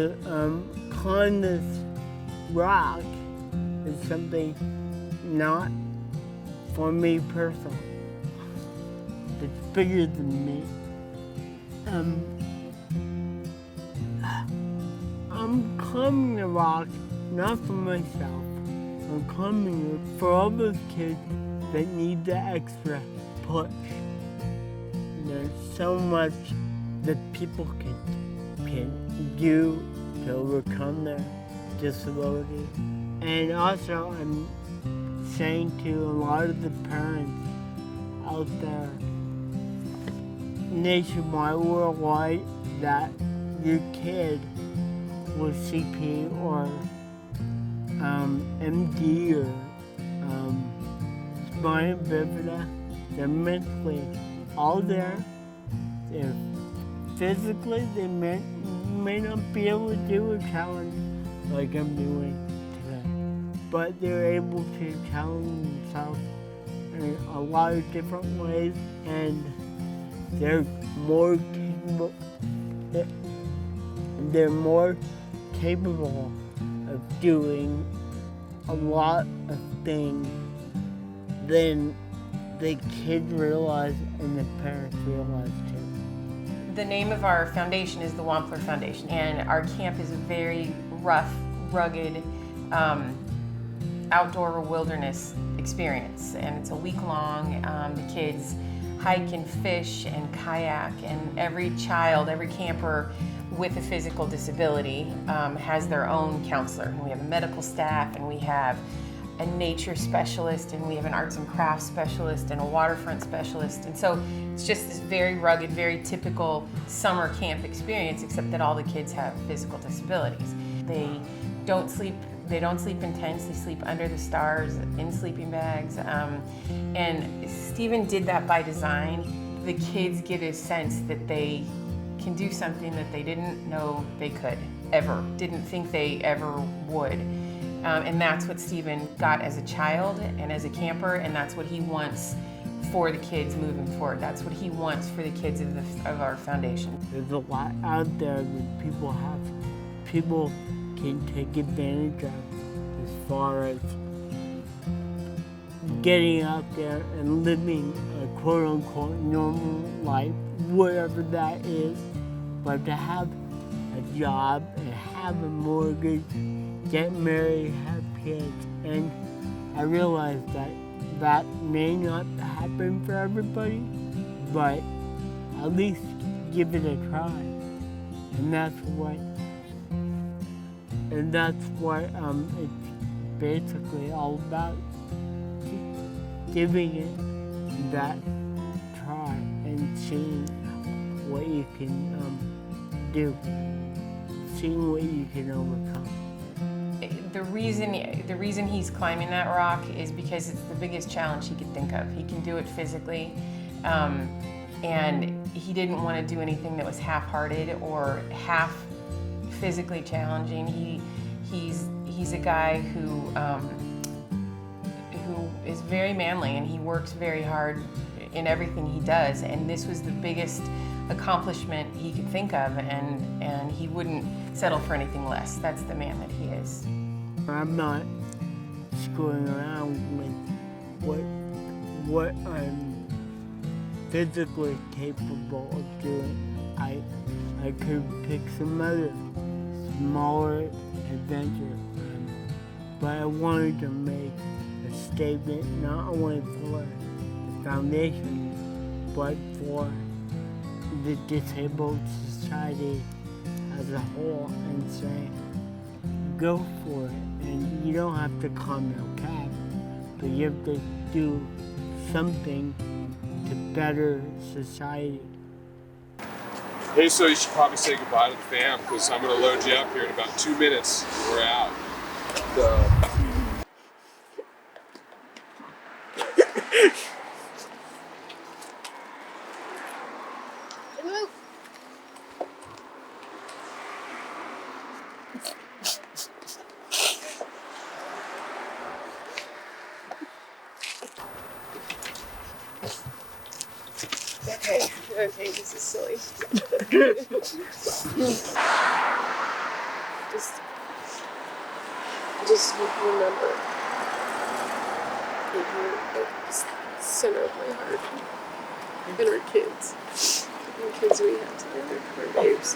to climb this rock is something not for me personally. It's bigger than me. I'm climbing the rock not for myself. I'm climbing it for all those kids that need the extra push. There's so much that people can do to overcome their disability. And also, I'm saying to a lot of the parents out there, nationwide, worldwide, that your kid with CP or MD or spina bifida, they're mentally all there. They're physically, they may not be able to do a challenge like I'm doing today, but they're able to challenge themselves in a lot of different ways, and they're more capable. They're more capable of doing a lot of things than the kids realize and the parents realize too. The name of our foundation is the Wampler Foundation, and our camp is a very rough, rugged, outdoor wilderness experience, and it's a week long. The kids hike and fish and kayak, and every child, every camper with a physical disability has their own counselor. And we have a medical staff, and we have a nature specialist, and we have an arts and crafts specialist, and a waterfront specialist. And so it's just this very rugged, very typical summer camp experience, except that all the kids have physical disabilities. They don't sleep in tents, they sleep under the stars, in sleeping bags. And Stephen did that by design. The kids get a sense that they can do something that they didn't know they could ever, didn't think they ever would. And that's what Stephen got as a child and as a camper, and that's what he wants for the kids moving forward. That's what he wants for the kids of our foundation. There's a lot out there that people can take advantage of as far as getting out there and living a quote-unquote normal life, whatever that is. But to have a job and have a mortgage, get married, have kids, and I realize that may not happen for everybody, but at least give it a try. And that's what it's basically all about, giving it that try and seeing what you can do, seeing what you can overcome. The reason he's climbing that rock is because it's the biggest challenge he could think of. He can do it physically, and he didn't want to do anything that was half-hearted or half physically challenging. He's a guy who is very manly, and he works very hard in everything he does, and this was the biggest accomplishment he could think of, and he wouldn't settle for anything less. That's the man that he is. I'm not screwing around with what I'm physically capable of doing. I could pick some other smaller adventure, but I wanted to make a statement not only for the foundation, but for the disabled society as a whole, and say, go for it. And you don't have to climb El Cap, but you have to do something to better society. Hey, so you should probably say goodbye to the fam, because I'm going to load you up here in about 2 minutes. We're out. Okay, this is silly. Just remember that you're at the center of my heart and our kids. And the kids we have together, our babes.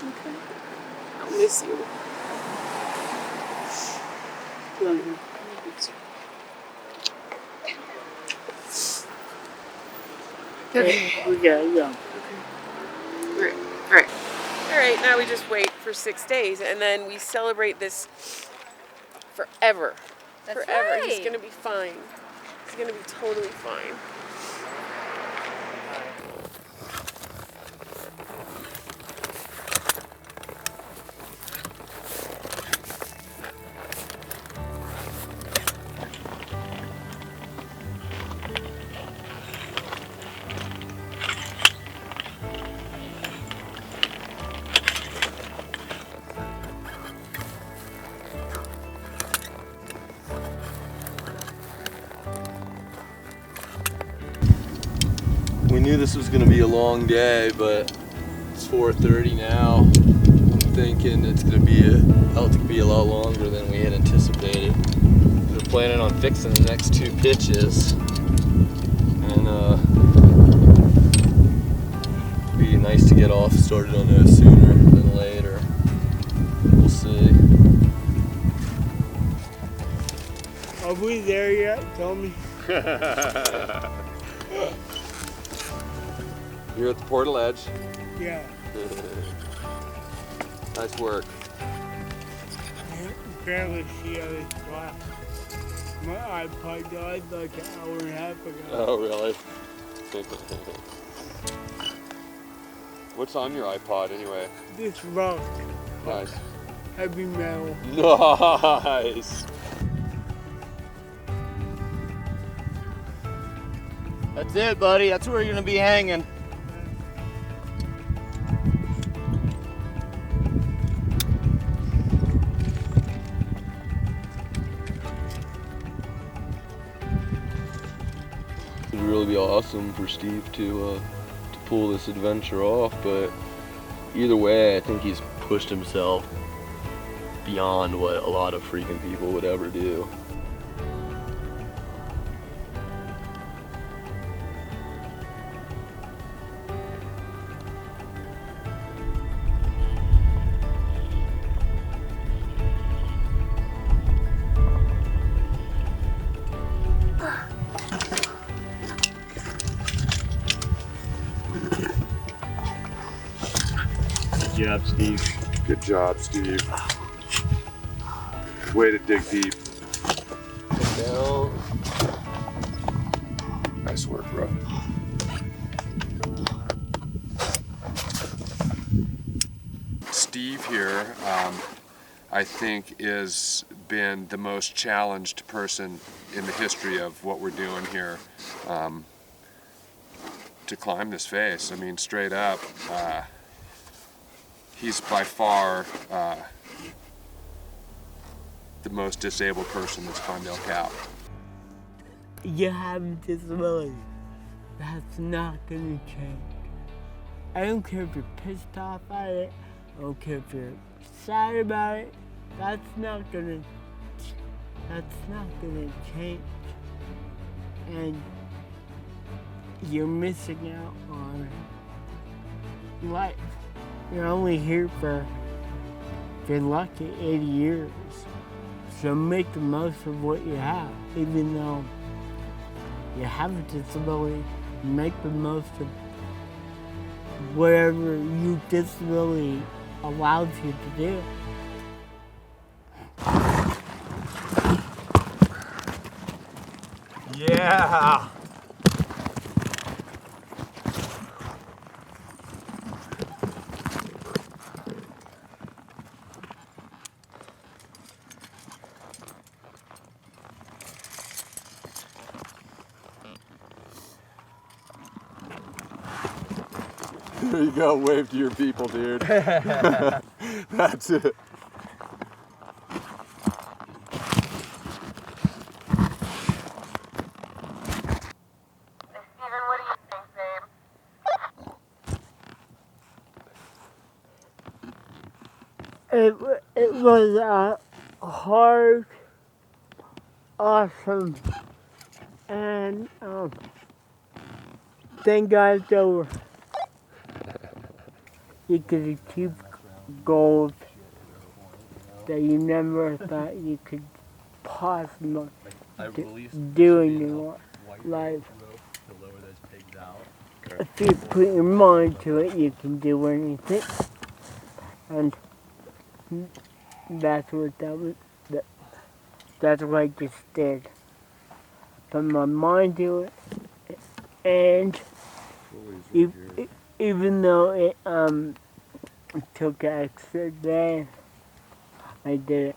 Okay. I'll miss you. Love you. Okay. We gotta go. All right, now we just wait for 6 days, and then we celebrate this forever. That's Forever. right. He's gonna be fine. He's gonna be totally fine. We knew this was going to be a long day, but it's 4:30 now. I'm thinking it's going to be a lot longer than we had anticipated. We're planning on fixing the next 2 pitches, and it'd be nice to get off started on those sooner than later. We'll see. Are we there yet, Tommy? You're at the portal edge. Yeah. Nice work. I barely see how it's left. My iPod died like an hour and a half ago. Oh, really? What's on your iPod anyway? This rock, Nice. heavy metal. Nice. That's it, buddy. That's where you're gonna be hanging. It'd really be awesome for Steve to pull this adventure off, but either way, I think he's pushed himself beyond what a lot of freaking people would ever do. Good job, Steve. Good job, Steve. Way to dig deep. Down. Nice work, bro. Steve here, I think, has been the most challenged person in the history of what we're doing here to climb this face. I mean, straight up, he's by far the most disabled person that's climbed El Cap. You have a disability. That's not gonna change. I don't care if you're pissed off at it. I don't care if you're sad about it. That's not gonna change. And you're missing out on life. You're only here for, if you're lucky, 80 years. So make the most of what you have, even though you have a disability. Make the most of whatever your disability allows you to do. Yeah. There you go, wave to your people, dude. That's it. it was a hard, awesome, and thank God it's over. You could achieve goals that you never thought you could possibly do in your life. If you put your mind to it, you can do anything. And that's what that's what I just did. Put my mind to it, and even though it took an extra day, I did it.